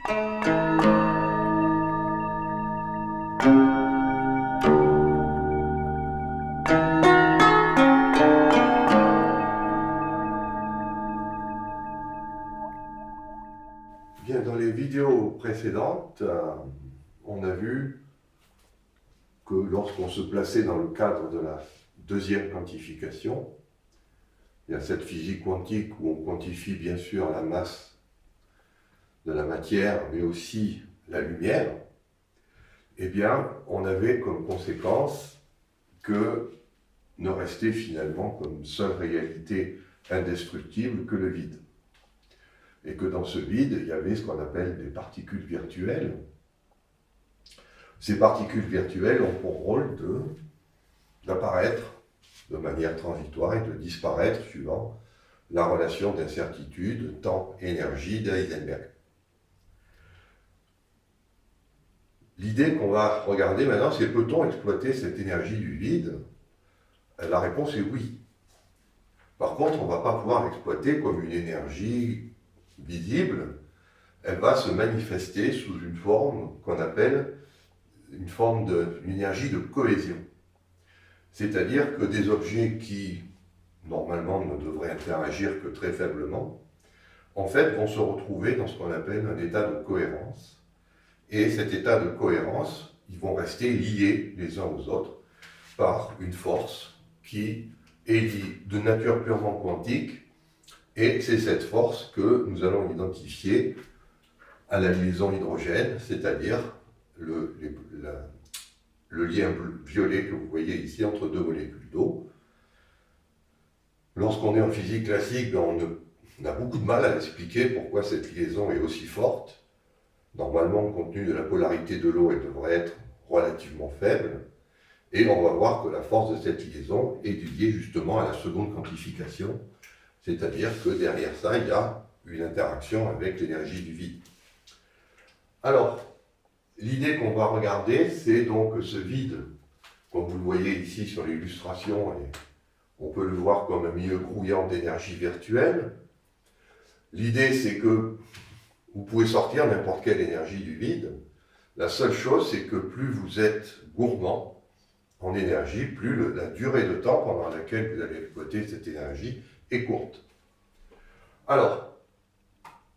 Bien, dans les vidéos précédentes, on a vu que lorsqu'on se plaçait dans le cadre de la deuxième quantification, il y a cette physique quantique où on quantifie bien sûr la masse de la matière, mais aussi la lumière, eh bien, on avait comme conséquence que ne restait finalement comme seule réalité indestructible que le vide. Et que dans ce vide, il y avait ce qu'on appelle des particules virtuelles. Ces particules virtuelles ont pour rôle d'apparaître de manière transitoire et de disparaître suivant la relation d'incertitude temps-énergie d'Heisenberg. L'idée qu'on va regarder maintenant, c'est peut-on exploiter cette énergie du vide? La réponse est oui. Par contre, on ne va pas pouvoir l'exploiter comme une énergie visible, elle va se manifester sous une forme qu'on appelle une énergie de cohésion. C'est-à-dire que des objets qui, normalement, ne devraient interagir que très faiblement, en fait, vont se retrouver dans ce qu'on appelle un état de cohérence. Et cet état de cohérence, ils vont rester liés les uns aux autres par une force qui est de nature purement quantique. Et c'est cette force que nous allons identifier à la liaison hydrogène, c'est-à-dire le lien violet que vous voyez ici entre deux molécules d'eau. Lorsqu'on est en physique classique, on a beaucoup de mal à expliquer pourquoi cette liaison est aussi forte. Normalement, compte tenu de la polarité de l'eau, elle devrait être relativement faible. Et on va voir que la force de cette liaison est liée justement à la seconde quantification. C'est-à-dire que derrière ça, il y a une interaction avec l'énergie du vide. Alors, l'idée qu'on va regarder, c'est donc ce vide, comme vous le voyez ici sur l'illustration, et on peut le voir comme un milieu grouillant d'énergie virtuelle. L'idée, c'est que vous pouvez sortir n'importe quelle énergie du vide. La seule chose, c'est que plus vous êtes gourmand en énergie, plus la durée de temps pendant laquelle vous allez exploiter cette énergie est courte. Alors,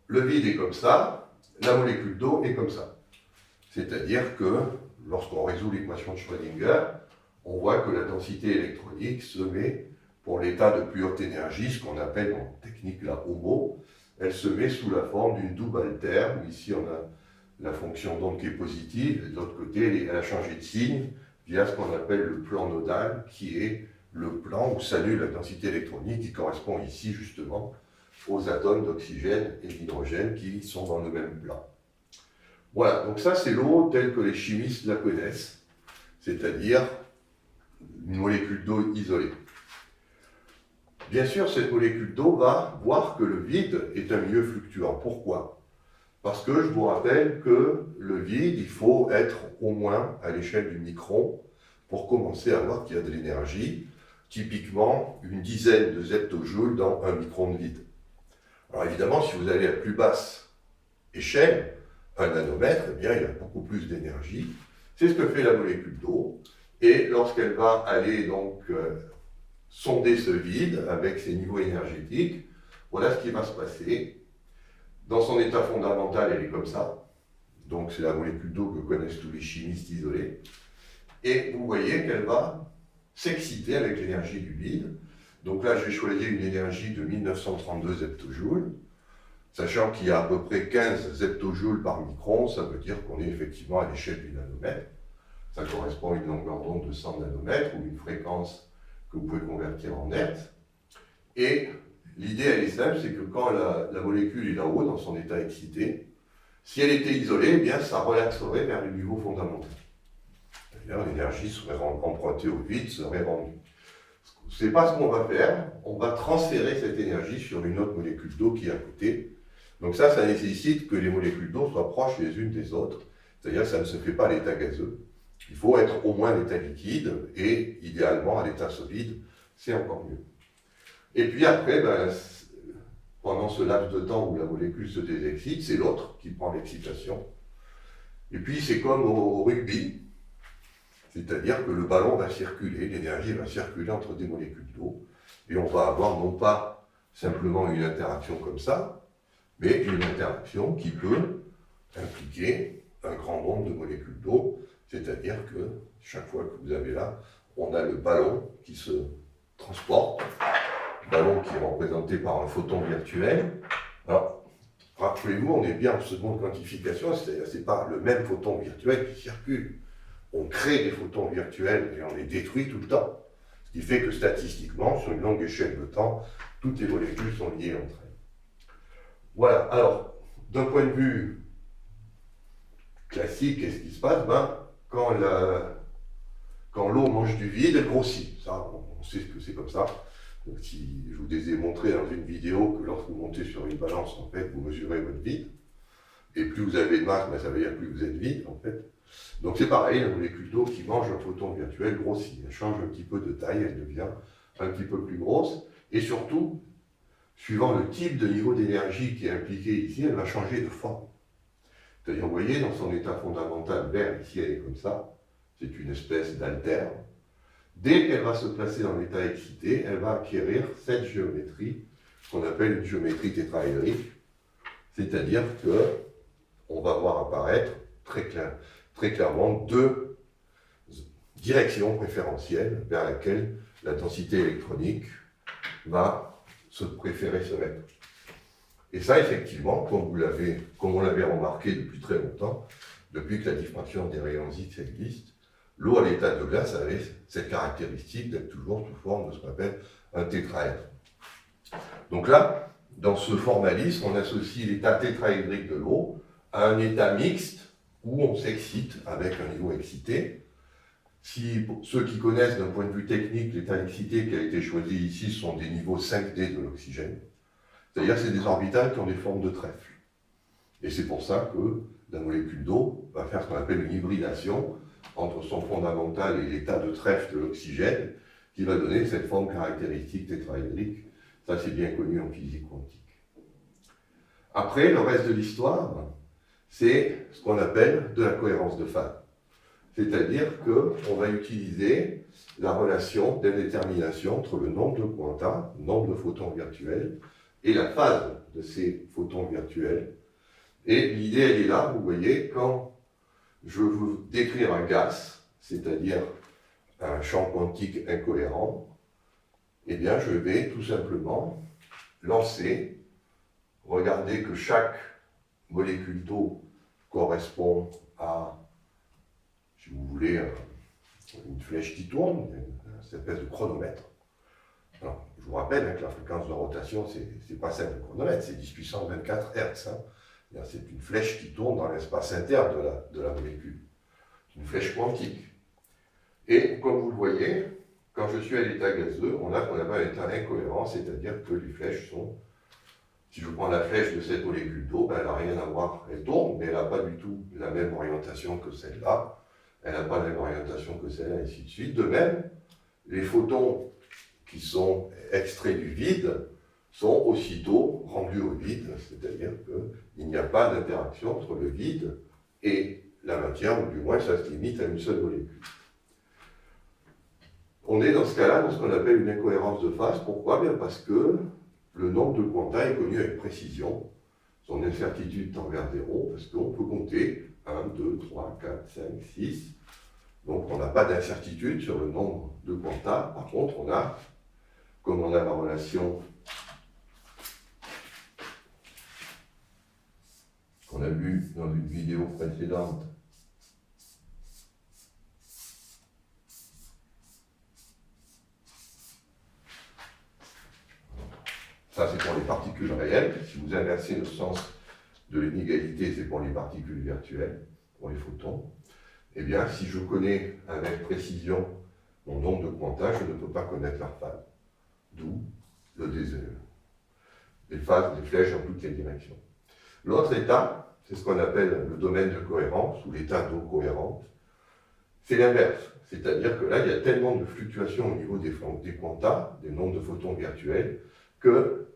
le vide est comme ça, la molécule d'eau est comme ça. C'est-à-dire que, lorsqu'on résout l'équation de Schrödinger, on voit que la densité électronique se met, pour l'état de plus haute énergie, ce qu'on appelle en technique la HOMO, elle se met sous la forme d'une double altère, où ici on a la fonction d'onde qui est positive, et de l'autre côté, elle a changé de signe, via ce qu'on appelle le plan nodal, qui est le plan où s'annule la densité électronique, qui correspond ici justement aux atomes d'oxygène et d'hydrogène qui sont dans le même plan. Voilà, donc ça c'est l'eau telle que les chimistes la connaissent, c'est-à-dire une molécule d'eau isolée. Bien sûr, cette molécule d'eau va voir que le vide est un milieu fluctuant. Pourquoi? Parce que je vous rappelle que le vide, il faut être au moins à l'échelle du micron pour commencer à voir qu'il y a de l'énergie, typiquement une dizaine de zeptojoules dans un micron de vide. Alors évidemment, si vous allez à plus basse échelle, 1 nanomètre, eh bien, il y a beaucoup plus d'énergie. C'est ce que fait la molécule d'eau. Et lorsqu'elle va aller donc sonder ce vide avec ses niveaux énergétiques, voilà ce qui va se passer. Dans son état fondamental, elle est comme ça. Donc c'est la molécule d'eau que connaissent tous les chimistes isolés. Et vous voyez qu'elle va s'exciter avec l'énergie du vide. Donc là, je vais choisir une énergie de 1932 zeptojoules. Sachant qu'il y a à peu près 15 zeptojoules par micron, ça veut dire qu'on est effectivement à l'échelle du nanomètre. Ça correspond à une longueur d'onde de 100 nanomètres ou une fréquence que vous pouvez convertir en hertz. Et l'idée, elle est simple, c'est que quand la molécule est là-haut, dans son état excité, si elle était isolée, eh bien, ça relaxerait vers le niveau fondamental. C'est-à-dire l'énergie serait empruntée au vide, serait rendue. Ce n'est pas ce qu'on va faire, on va transférer cette énergie sur une autre molécule d'eau qui est à côté. Donc ça nécessite que les molécules d'eau soient proches les unes des autres, c'est-à-dire que ça ne se fait pas à l'état gazeux. Il faut être au moins à l'état liquide, et idéalement à l'état solide, c'est encore mieux. Et puis après, pendant ce laps de temps où la molécule se désexcite, c'est l'autre qui prend l'excitation. Et puis c'est comme au rugby, c'est-à-dire que le ballon va circuler, l'énergie va circuler entre des molécules d'eau, et on va avoir non pas simplement une interaction comme ça, mais une interaction qui peut impliquer un grand nombre de molécules d'eau, c'est-à-dire que chaque fois que vous avez là, on a le ballon qui se transporte, le ballon qui est représenté par un photon virtuel. Alors, rappelez-vous, on est bien en seconde quantification, c'est-à-dire que ce n'est pas le même photon virtuel qui circule. On crée des photons virtuels et on les détruit tout le temps. Ce qui fait que statistiquement, sur une longue échelle de temps, toutes les molécules sont liées entre elles. Voilà, alors, d'un point de vue classique, qu'est-ce qui se passe? Quand l'eau mange du vide, elle grossit. Ça, on sait que c'est comme ça. Donc, si je vous ai montré dans une vidéo que lorsque vous montez sur une balance, en fait, vous mesurez votre vide. Et plus vous avez de masse, ça veut dire plus vous êtes vide, en fait. Donc c'est pareil, la molécule d'eau qui mange un photon virtuel grossit. Elle change un petit peu de taille, elle devient un petit peu plus grosse. Et surtout, suivant le type de niveau d'énergie qui est impliqué ici, elle va changer de forme. C'est-à-dire, vous voyez, dans son état fondamental vert, ici elle est comme ça, c'est une espèce d'altère. Dès qu'elle va se placer dans l'état excité, elle va acquérir cette géométrie, qu'on appelle une géométrie tétraédrique, c'est-à-dire qu'on va voir apparaître très clairement deux directions préférentielles vers laquelle la densité électronique va se préférer se mettre. Et ça, effectivement, comme on l'avait remarqué depuis très longtemps, depuis que la diffraction des rayons X existe, l'eau à l'état de glace avait cette caractéristique d'être toujours sous forme de ce qu'on appelle un tétraèdre. Donc là, dans ce formalisme, on associe l'état tétraédrique de l'eau à un état mixte où on s'excite avec un niveau excité. Si, pour ceux qui connaissent d'un point de vue technique, l'état excité qui a été choisi ici sont des niveaux 5D de l'oxygène. C'est-à-dire que c'est des orbitales qui ont des formes de trèfle. Et c'est pour ça que la molécule d'eau va faire ce qu'on appelle une hybridation entre son fondamental et l'état de trèfle de l'oxygène, qui va donner cette forme caractéristique tétraédrique. Ça, c'est bien connu en physique quantique. Après, le reste de l'histoire, c'est ce qu'on appelle de la cohérence de phase. C'est-à-dire qu'on va utiliser la relation d'indétermination entre le nombre de quanta, le nombre de photons virtuels, et la phase de ces photons virtuels. Et l'idée, elle est là, vous voyez, quand je veux décrire un gaz, c'est-à-dire un champ quantique incohérent, eh bien, je vais tout simplement lancer, regarder que chaque molécule d'eau correspond à, si vous voulez, une flèche qui tourne, une espèce de chronomètre. Alors, je vous rappelle que la fréquence de rotation, c'est pas celle de chronomètre, c'est 10 puissance 24 Hz. C'est une flèche qui tourne dans l'espace interne de la molécule. C'est une flèche quantique. Et comme vous le voyez, quand je suis à l'état gazeux, on a ce qu'on appelle un état incohérent, c'est-à-dire que les flèches sont... Si je prends la flèche de cette molécule d'eau, elle n'a rien à voir. Elle tourne, mais elle n'a pas du tout la même orientation que celle-là. Elle n'a pas la même orientation que celle-là, et ainsi de suite. De même, les photons qui sont extraits du vide sont aussitôt rendus au vide, c'est-à-dire qu'il n'y a pas d'interaction entre le vide et la matière, ou du moins ça se limite à une seule molécule. On est dans ce cas-là, dans ce qu'on appelle une incohérence de phase. Pourquoi? Bien parce que le nombre de quanta est connu avec précision. Son incertitude tend vers 0, parce qu'on peut compter 1, 2, 3, 4, 5, 6. Donc on n'a pas d'incertitude sur le nombre de quanta. Par contre, on a, comme on a la relation qu'on a vue dans une vidéo précédente, ça, c'est pour les particules réelles. Si vous inversez le sens de l'inégalité, c'est pour les particules virtuelles, pour les photons. Eh bien, si je connais avec précision mon nombre de quanta, je ne peux pas connaître leur phase. D'où les phases, les flèches dans toutes les directions. L'autre état, c'est ce qu'on appelle le domaine de cohérence, ou l'état d'eau cohérente. C'est l'inverse. C'est-à-dire que là, il y a tellement de fluctuations au niveau des quanta, des nombres de photons virtuels, que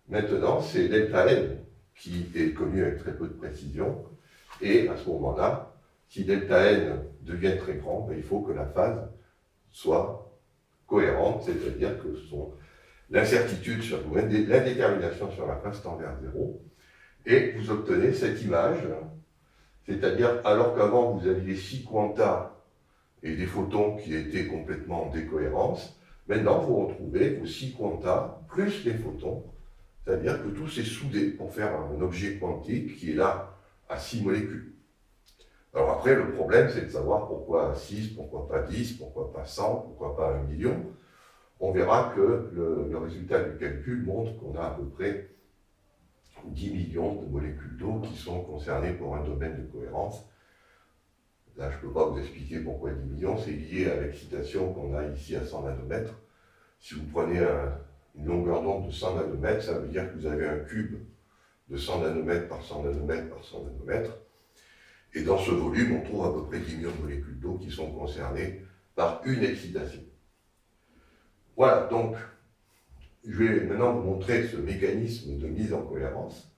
Maintenant, c'est delta n qui est connu avec très peu de précision. Et à ce moment-là, si delta n devient très grand, ben, il faut que la phase soit cohérente, c'est-à-dire que l'incertitude sur l'indétermination sur la phase tend vers 0, et vous obtenez cette image, c'est-à-dire alors qu'avant vous aviez 6 quanta et des photons qui étaient complètement en décohérence, maintenant vous retrouvez vos 6 quanta plus les photons, c'est-à-dire que tout s'est soudé pour faire un objet quantique qui est là à 6 molécules. Alors après, le problème, c'est de savoir pourquoi 6, pourquoi pas 10, pourquoi pas 100, pourquoi pas 1 million. On verra que le résultat du calcul montre qu'on a à peu près 10 millions de molécules d'eau qui sont concernées pour un domaine de cohérence. Là, je ne peux pas vous expliquer pourquoi 10 millions, c'est lié à l'excitation qu'on a ici à 100 nanomètres. Si vous prenez une longueur d'onde de 100 nanomètres, ça veut dire que vous avez un cube de 100 nanomètres par 100 nanomètres par 100 nanomètres. Et dans ce volume, on trouve à peu près 10 millions de molécules d'eau qui sont concernées par une excitation. Voilà, donc je vais maintenant vous montrer ce mécanisme de mise en cohérence.